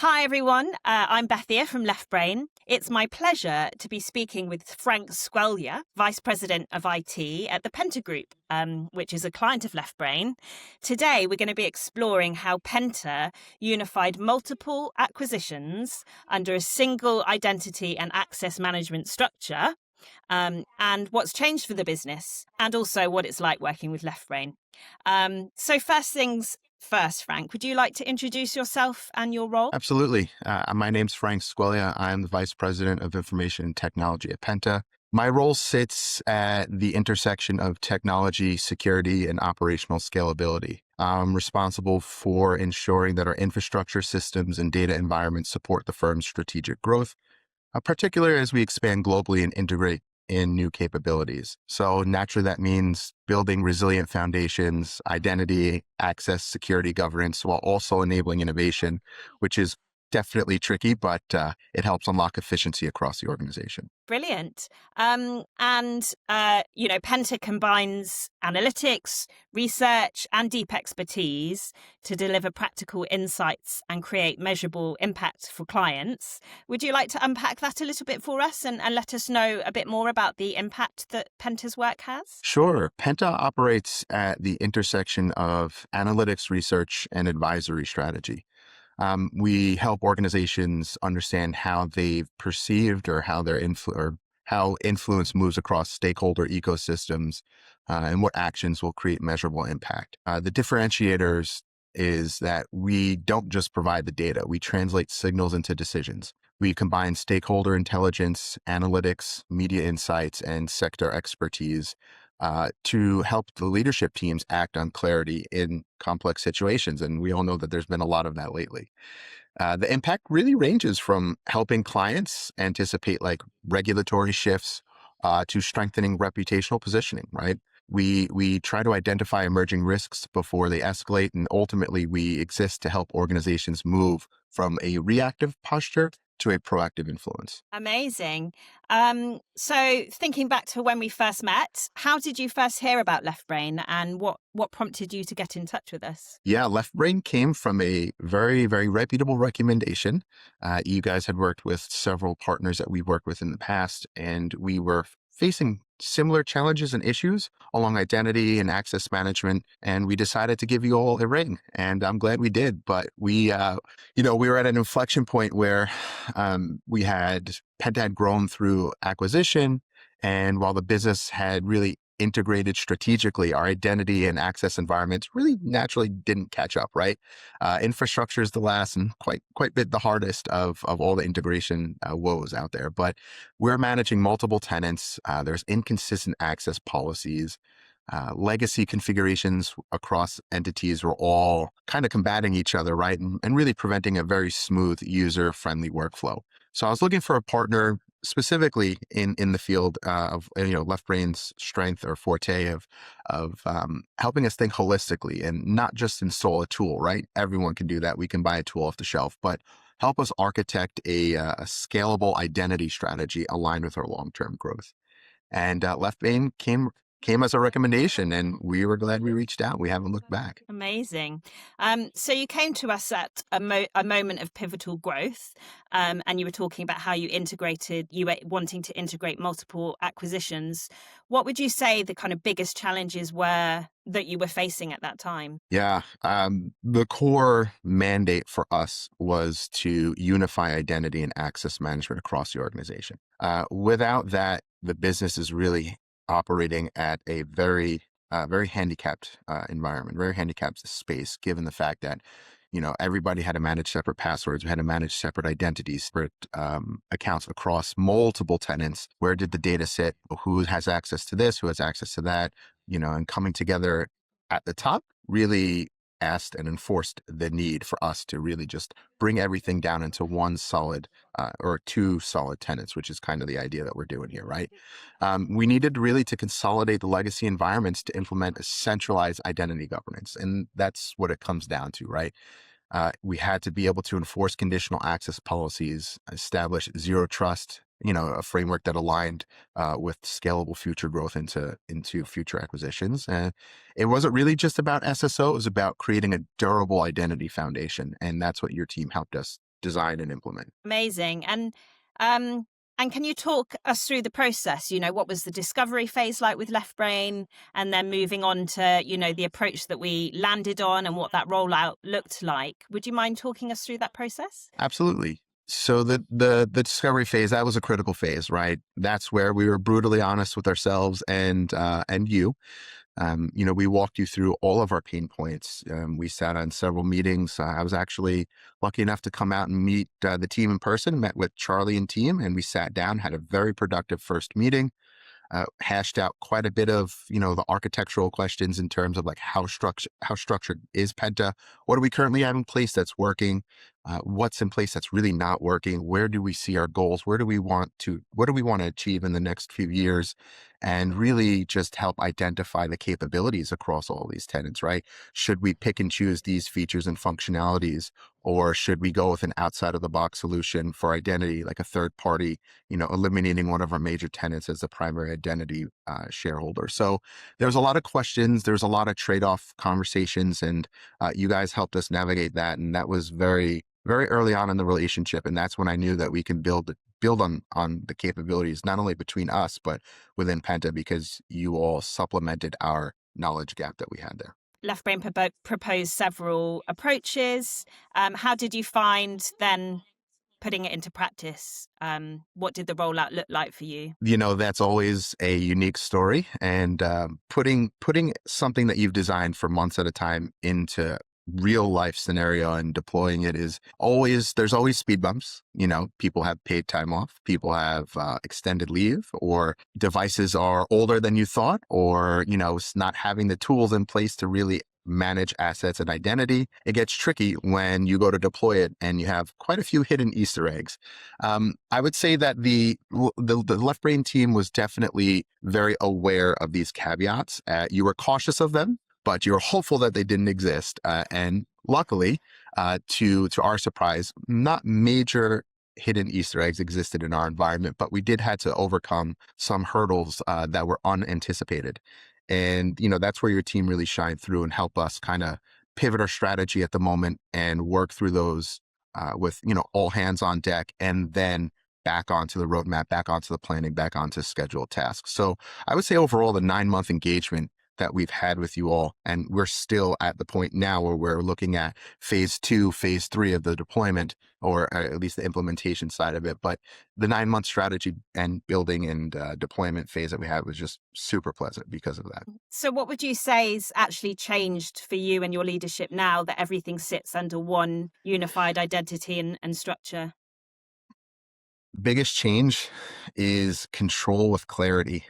Hi, everyone. I'm Bethia from LeftBrain. It's my pleasure to be speaking with Frank Sgueglia, Vice President of IT at the Penta Group, which is a client of LeftBrain. Today, we're going to be exploring how Penta unified multiple acquisitions under a single identity and access management structure, and what's changed for the business, and also what it's like working with LeftBrain. So first things first, Frank, would you like to introduce yourself and your role? Absolutely. My name's Frank Sgueglia. I'm the Vice President of Information and Technology at Penta. My role sits at the intersection of technology, security, and operational scalability. I'm responsible for ensuring that our infrastructure systems and data environments support the firm's strategic growth, particularly as we expand globally and integrate in new capabilities. So naturally, that means building resilient foundations, identity, access, security, governance, while also enabling innovation, which is definitely tricky, but it helps unlock efficiency across the organization. Brilliant. Penta combines analytics, research, and deep expertise to deliver practical insights and create measurable impact for clients. Would you like to unpack that a little bit for us and let us know a bit more about the impact that Penta's work has? Sure. Penta operates at the intersection of analytics, research, and advisory strategy. We help organizations understand how they've perceived or how their or how influence moves across stakeholder ecosystems, and what actions will create measurable impact. The differentiators is that we don't just provide the data, we translate signals into decisions. We combine stakeholder intelligence, analytics, media insights, and sector expertise to help the leadership teams act on clarity in complex situations. And we all know that there's been a lot of that lately. The impact really ranges from helping clients anticipate like regulatory shifts to strengthening reputational positioning, right? We try to identify emerging risks before they escalate, and ultimately we exist to help organizations move from a reactive posture to a proactive influence. Amazing. So thinking back to when we first met, how did you first hear about LeftBrain and what prompted you to get in touch with us? Yeah, LeftBrain came from a very, very reputable recommendation. You guys had worked with several partners that we worked with in the past, and we were facing similar challenges and issues along identity and access management. And we decided to give you all a ring, and I'm glad we did. But we were at an inflection point where Penta had grown through acquisition. And while the business had really integrated strategically, our identity and access environments really naturally didn't catch up, right? Infrastructure is the last and quite bit the hardest of all the integration woes out there. But we're managing multiple tenants. There's inconsistent access policies. Legacy configurations across entities were all kind of combating each other, right? And really preventing a very smooth, user-friendly workflow. So I was looking for a partner specifically in the field of LeftBrain's strength or forte of helping us think holistically and not just install a tool, right? Everyone can do that. We can buy a tool off the shelf, but help us architect a scalable identity strategy aligned with our long-term growth. And LeftBrain came as a recommendation, and we were glad we reached out. We haven't looked back. Amazing. So you came to us at a moment of pivotal growth, and you were talking about how you were wanting to integrate multiple acquisitions. What would you say the kind of biggest challenges were that you were facing at that time? Yeah, the core mandate for us was to unify identity and access management across the organization. Without that, the business is really operating at a very handicapped environment, very handicapped space, given the fact that, everybody had to manage separate passwords, we had to manage separate identities, separate accounts across multiple tenants. Where did the data sit? Who has access to this? Who has access to that? And coming together at the top really asked and enforced the need for us to really just bring everything down into one solid or two solid tenants, which is kind of the idea that we're doing here, right? We needed really to consolidate the legacy environments to implement a centralized identity governance. And that's what it comes down to, right? We had to be able to enforce conditional access policies, establish zero trust, a framework that aligned with scalable future growth into future acquisitions. And it wasn't really just about SSO, it was about creating a durable identity foundation. And that's what your team helped us design and implement. Amazing. And can you talk us through the process? What was the discovery phase like with LeftBrain, and then moving on to, the approach that we landed on and what that rollout looked like? Would you mind talking us through that process? Absolutely. So the discovery phase, that was a critical phase, right? That's where we were brutally honest with ourselves and you. We walked you through all of our pain points. We sat on several meetings. I was actually lucky enough to come out and meet the team in person, met with Charlie and team, and we sat down, had a very productive first meeting, hashed out quite a bit of, the architectural questions in terms of like how structured is Penta? What do we currently have in place that's working? What's in place that's really not working? Where do we see our goals? What do we want to achieve in the next few years? And really just help identify the capabilities across all these tenants, right? Should we pick and choose these features and functionalities, or should we go with an outside of the box solution for identity, like a third party, eliminating one of our major tenants as the primary identity shareholder? So there's a lot of questions, there's a lot of trade-off conversations, and you guys helped us navigate that. And that was very, very early on in the relationship. And that's when I knew that we can build on the capabilities, not only between us, but within Penta, because you all supplemented our knowledge gap that we had there. LeftBrain proposed several approaches. How did you find then putting it into practice? What did the rollout look like for you? That's always a unique story, and putting something that you've designed for months at a time into real life scenario and deploying it there's always speed bumps. People have paid time off, people have extended leave, or devices are older than you thought, or not having the tools in place to really manage assets and identity. It gets tricky when you go to deploy it and you have quite a few hidden Easter eggs. I would say that the LeftBrain team was definitely very aware of these caveats. You were cautious of them, but you're hopeful that they didn't exist. And luckily, to our surprise, not major hidden Easter eggs existed in our environment, but we did had to overcome some hurdles that were unanticipated. And, that's where your team really shined through and help us kind of pivot our strategy at the moment and work through those with, all hands on deck, and then back onto the roadmap, back onto the planning, back onto scheduled tasks. So I would say overall, the 9-month engagement that we've had with you all, and we're still at the point now where we're looking at phase 2, phase 3 of the deployment, or at least the implementation side of it. But the 9-month strategy and building and deployment phase that we had was just super pleasant because of that. So what would you say is actually changed for you and your leadership now that everything sits under one unified identity and structure? Biggest change is control with clarity.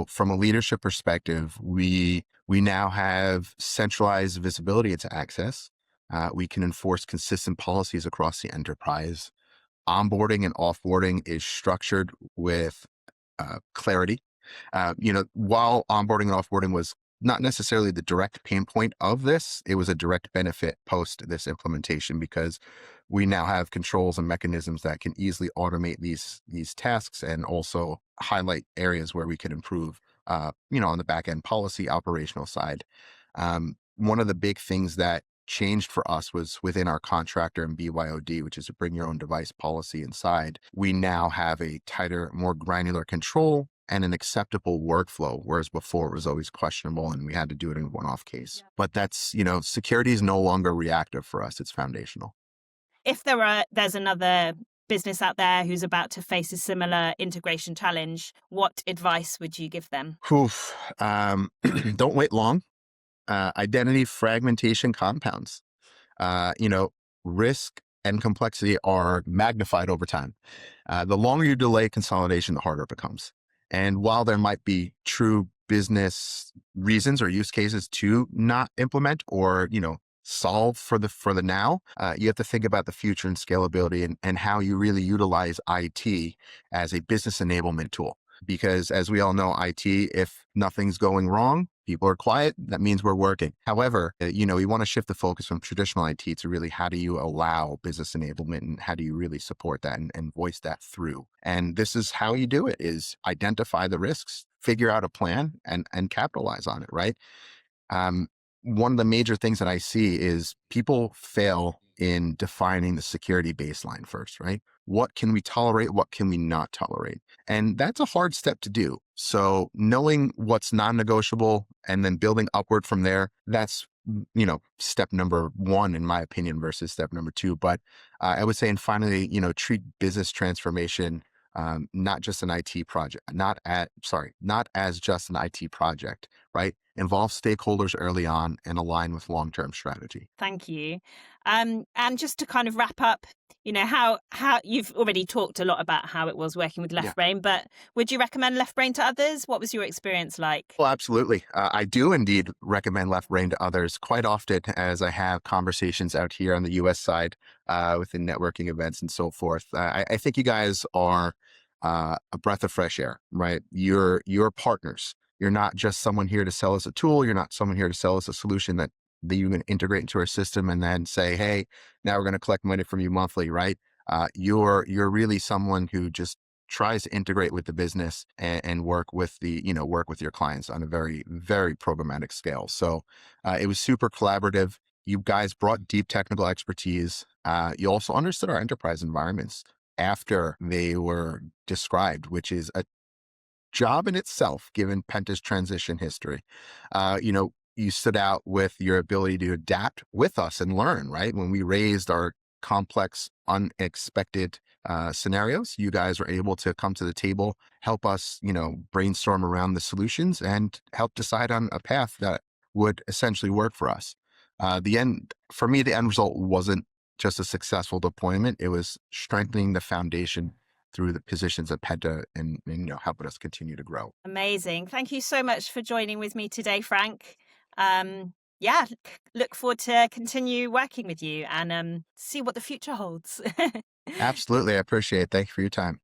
From a leadership perspective, we now have centralized visibility into access. We can enforce consistent policies across the enterprise. Onboarding and offboarding is structured with clarity. While onboarding and offboarding was not necessarily the direct pain point of this, it was a direct benefit post this implementation, because we now have controls and mechanisms that can easily automate these tasks, and also highlight areas where we can improve, on the back end policy operational side. One of the big things that changed for us was within our contractor and BYOD, which is a bring your own device policy inside. We now have a tighter, more granular control and an acceptable workflow, whereas before it was always questionable and we had to do it in a one-off case. But that's, security is no longer reactive for us, it's foundational. If there's another business out there who's about to face a similar integration challenge, what advice would you give them? Oof. Don't wait long. Identity fragmentation compounds. Risk and complexity are magnified over time. The longer you delay consolidation, the harder it becomes. And while there might be true business reasons or use cases to not implement or, solve for the now, you have to think about the future and scalability, and how you really utilize IT as a business enablement tool. Because as we all know, IT, if nothing's going wrong, people are quiet, that means we're working. However, we want to shift the focus from traditional IT to really how do you allow business enablement, and how do you really support that and voice that through. And this is how you do it, is identify the risks, figure out a plan, and capitalize on it, right? One of the major things that I see is people fail in defining the security baseline first, right? What can we tolerate? What can we not tolerate? And that's a hard step to do. So knowing what's non-negotiable and then building upward from there, that's, step number one, in my opinion, versus step number two. But I would say, and finally, treat business transformation not just an IT project, not as just an IT project, right? Involve stakeholders early on and align with long-term strategy. Thank you. And just to kind of wrap up, how you've already talked a lot about how it was working with Yeah. LeftBrain, but would you recommend LeftBrain to others? What was your experience like? Well, absolutely. I do indeed recommend LeftBrain to others quite often as I have conversations out here on the US side within networking events and so forth. I think you guys are a breath of fresh air, right? You're partners. You're not just someone here to sell us a tool. You're not someone here to sell us a solution that you can integrate into our system and then say, hey, now we're going to collect money from you monthly, right? You're really someone who just tries to integrate with the business and work with work with your clients on a very, very programmatic scale. So it was super collaborative. You guys brought deep technical expertise. You also understood our enterprise environments after they were described, which is a job in itself, given Penta's transition history. You stood out with your ability to adapt with us and learn, right? When we raised our complex, unexpected scenarios, you guys were able to come to the table, help us, brainstorm around the solutions and help decide on a path that would essentially work for us. For me, the end result wasn't just a successful deployment. It was strengthening the foundation through the positions of Penta and helping us continue to grow. Amazing. Thank you so much for joining with me today, Frank. Yeah, look forward to continue working with you and see what the future holds. Absolutely. I appreciate it. Thank you for your time.